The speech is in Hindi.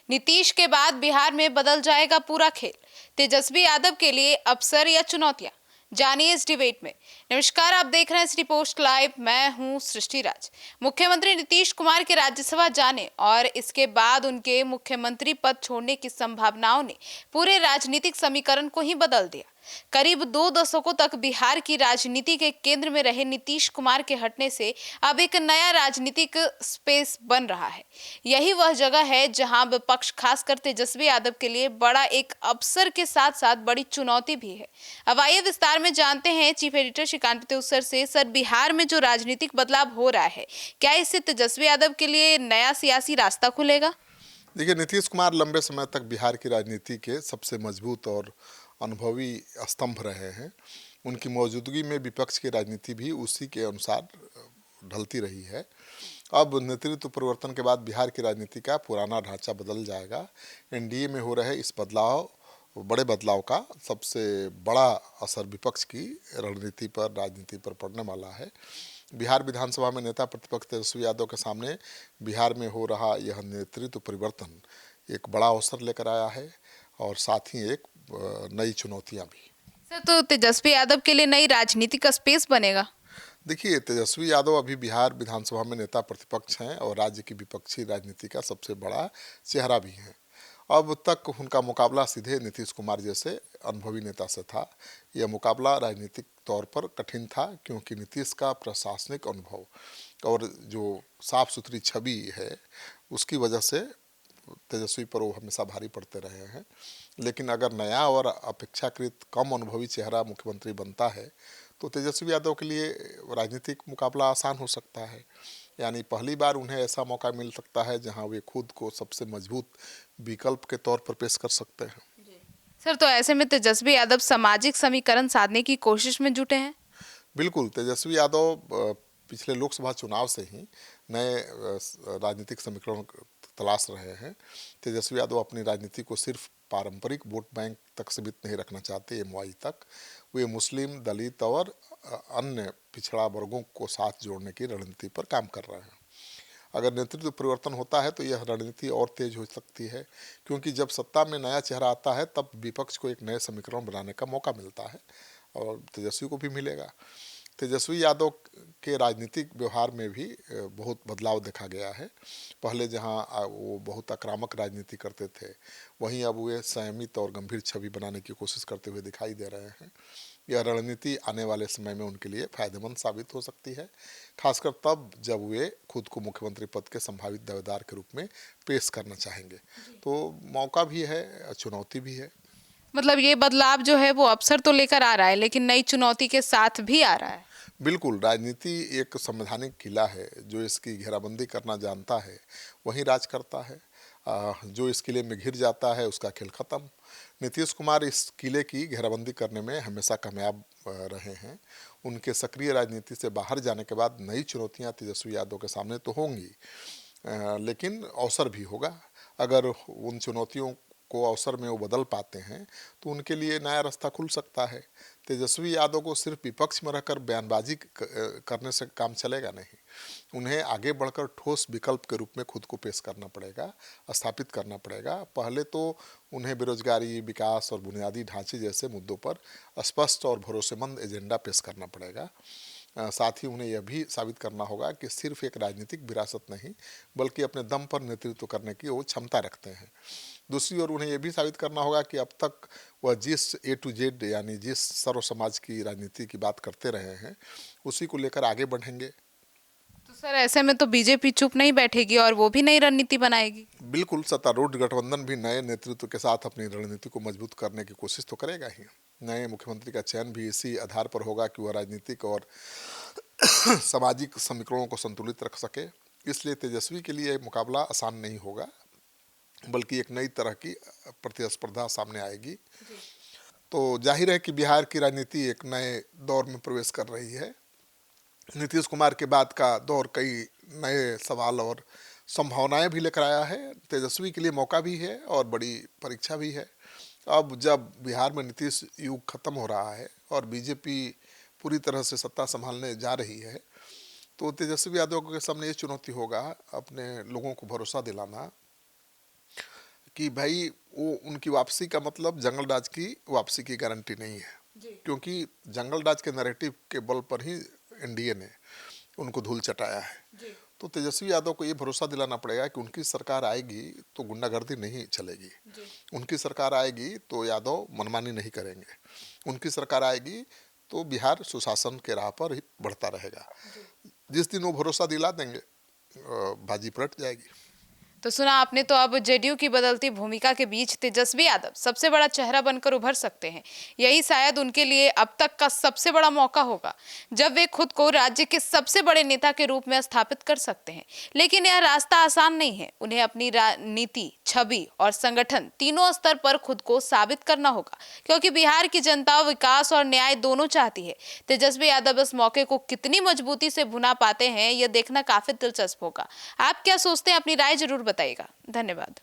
नीतीश के बाद बिहार में बदल जाएगा पूरा खेल। तेजस्वी यादव के लिए अवसर या चुनौतियां, जानिए इस डिबेट में। नमस्कार, आप देख रहे हैं सिटी पोस्ट लाइव। मैं हूं सृष्टि राज। मुख्यमंत्री नीतीश कुमार के राज्यसभा जाने और इसके बाद उनके मुख्यमंत्री पद छोड़ने की संभावनाओं ने पूरे राजनीतिक समीकरण को ही बदल दिया। करीब 2 दशकों तक बिहार की राजनीति के केंद्र में रहे नीतीश कुमार के हटने से अब एक नया राजनीतिक स्पेस बन रहा है। यही वह जगह है जहां विपक्ष, खासकर तेजस्वी यादव के लिए बड़ा एक अवसर के साथ साथ बड़ी चुनौती भी है। अब आइए विस्तार में जानते हैं चीफ एडिटर श्रीकांत उत्सर से। सर, बिहार में जो राजनीतिक बदलाव हो रहा है, क्या इससे तेजस्वी यादव के लिए नया सियासी रास्ता खुलेगा? देखिए, नीतीश कुमार लंबे समय तक बिहार की राजनीति के सबसे मजबूत और अनुभवी स्तंभ रहे हैं। उनकी मौजूदगी में विपक्ष की राजनीति भी उसी के अनुसार ढलती रही है। अब नेतृत्व परिवर्तन के बाद बिहार की राजनीति का पुराना ढांचा बदल जाएगा। एनडीए में हो रहे इस बड़े बदलाव का सबसे बड़ा असर विपक्ष की रणनीति पर, राजनीति पर पड़ने वाला है। बिहार विधानसभा में नेता प्रतिपक्ष तेजस्वी यादव के सामने बिहार में हो रहा यह नेतृत्व परिवर्तन एक बड़ा अवसर लेकर आया है और साथ ही एक नई चुनौतियां भी। सर, तो तेजस्वी यादव के लिए नई राजनीति का स्पेस बनेगा? देखिए, तेजस्वी यादव अभी बिहार विधानसभा में नेता प्रतिपक्ष हैं और राज्य की विपक्षी राजनीति का सबसे बड़ा चेहरा भी हैं। अब तक उनका मुकाबला सीधे नीतीश कुमार जैसे अनुभवी नेता से था। यह मुकाबला राजनीतिक तौर पर कठिन था क्योंकि नीतीश का प्रशासनिक अनुभव और जो साफ सुथरी छवि है उसकी वजह से तेजस्वी पर वो हमेशा भारी पड़ते रहे हैं। लेकिन अगर नया और अपेक्षाकृत कम अनुभवी चेहरा मुख्यमंत्री बनता है तो तेजस्वी यादव के लिए राजनीतिक मुकाबला आसान हो सकता है। यानी पहली बार उन्हें ऐसा मौका मिल सकता है जहां वे खुद को सबसे मजबूत विकल्प के तौर पर पेश कर सकते हैं। सर, तो ऐसे में तेजस्वी यादव सामाजिक समीकरण साधने की कोशिश में जुटे हैं? बिल्कुल, तेजस्वी यादव पिछले लोकसभा चुनाव से ही नए राजनीतिक समीकरण तलाश रहे हैं। तेजस्वी यादव अपनी राजनीति को सिर्फ पारंपरिक वोट बैंक तक सीमित नहीं रखना चाहते, एमवाई तक। वे मुस्लिम, दलित और अन्य पिछड़ा वर्गों को साथ जोड़ने की रणनीति पर काम कर रहे हैं। अगर नेतृत्व परिवर्तन होता है तो यह रणनीति और तेज हो सकती है क्योंकि जब सत्ता में नया चेहरा आता है तब विपक्ष को एक नए समीकरण बनाने का मौका मिलता है और तेजस्वी को भी मिलेगा। तेजस्वी यादव के राजनीतिक व्यवहार में भी बहुत बदलाव देखा गया है। पहले जहां वो बहुत आक्रामक राजनीति करते थे, वहीं अब वे संयमित और गंभीर छवि बनाने की कोशिश करते हुए दिखाई दे रहे हैं। यह रणनीति आने वाले समय में उनके लिए फायदेमंद साबित हो सकती है, खासकर तब जब वे खुद को मुख्यमंत्री पद के संभावित दावेदार के रूप में पेश करना चाहेंगे। तो मौका भी है, चुनौती भी है। मतलब ये बदलाव जो है वो अवसर तो लेकर आ रहा है, लेकिन नई चुनौती के साथ भी आ रहा है। बिल्कुल, राजनीति एक संवैधानिक किला है। जो इसकी घेराबंदी करना जानता है वही राज करता है। जो इस किले में घिर जाता है उसका खेल खत्म। नीतीश कुमार इस किले की घेराबंदी करने में हमेशा कामयाब रहे हैं। उनके सक्रिय राजनीति से बाहर जाने के बाद नई चुनौतियां तेजस्वी यादव के सामने तो होंगी, लेकिन अवसर भी होगा। अगर उन चुनौतियों को अवसर में वो बदल पाते हैं तो उनके लिए नया रास्ता खुल सकता है। तेजस्वी यादव को सिर्फ विपक्ष में रहकर बयानबाजी करने से काम चलेगा नहीं। उन्हें आगे बढ़कर ठोस विकल्प के रूप में खुद को पेश करना पड़ेगा, स्थापित करना पड़ेगा। पहले तो उन्हें बेरोजगारी, विकास और बुनियादी ढांचे जैसे मुद्दों पर स्पष्ट और भरोसेमंद एजेंडा पेश करना पड़ेगा। साथ ही उन्हें यह भी साबित करना होगा कि सिर्फ एक राजनीतिक विरासत नहीं बल्कि अपने दम पर नेतृत्व करने की वो क्षमता रखते हैं। दूसरी ओर उन्हें यह भी साबित करना होगा कि अब तक वह जिस ए टू जेड यानी जिस सर्व समाज की राजनीति की बात करते रहे हैं उसी को लेकर आगे बढ़ेंगे। तो सर, ऐसे में तो बीजेपी चुप नहीं बैठेगी और वो भी नई रणनीति बनाएगी। बिल्कुल, सत्तारूढ़ गठबंधन भी नए नेतृत्व के साथ अपनी रणनीति को मजबूत करने की कोशिश तो करेगा ही। नए मुख्यमंत्री का चयन भी इसी आधार पर होगा कि वह राजनीतिक और सामाजिक समीकरणों को संतुलित रख सके। इसलिए तेजस्वी के लिए मुकाबला आसान नहीं होगा बल्कि एक नई तरह की प्रतिस्पर्धा सामने आएगी। तो जाहिर है कि बिहार की राजनीति एक नए दौर में प्रवेश कर रही है। नीतीश कुमार के बाद का दौर कई नए सवाल और संभावनाएं भी लेकर आया है। तेजस्वी के लिए मौका भी है और बड़ी परीक्षा भी है। अब जब बिहार में नीतीश युग खत्म हो रहा है और बीजेपी पूरी तरह से सत्ता संभालने जा रही है तो तेजस्वी यादव के सामने ये चुनौती होगा अपने लोगों को भरोसा दिलाना कि भाई वो उनकी वापसी का मतलब जंगल राज की वापसी की गारंटी नहीं है, क्योंकि जंगल राज के नैरेटिव के बल पर ही एनडीए ने उनको धूल चटाया है। तो तेजस्वी यादव को ये भरोसा दिलाना पड़ेगा कि उनकी सरकार आएगी तो गुंडागर्दी नहीं चलेगी, उनकी सरकार आएगी तो यादव मनमानी नहीं करेंगे, उनकी सरकार आएगी तो बिहार सुशासन के राह पर ही बढ़ता रहेगा। जिस दिन वो भरोसा दिला देंगे बाजी पलट जाएगी। तो सुना आपने, तो अब जेडीयू की बदलती भूमिका के बीच तेजस्वी यादव सबसे बड़ा चेहरा बनकर उभर सकते हैं। यही शायद उनके लिए अब तक का सबसे बड़ा मौका होगा जब वे खुद को राज्य के सबसे बड़े नेता के रूप में स्थापित कर सकते हैं। लेकिन यह रास्ता आसान नहीं है। उन्हें अपनी नीति, छवि और संगठन तीनों स्तर पर खुद को साबित करना होगा, क्योंकि बिहार की जनता विकास और न्याय दोनों चाहती है। तेजस्वी यादव इस मौके को कितनी मजबूती से भुना पाते हैं, यह देखना काफी दिलचस्प होगा। आप क्या सोचते हैं? अपनी राय जरूर बताइएगा। धन्यवाद।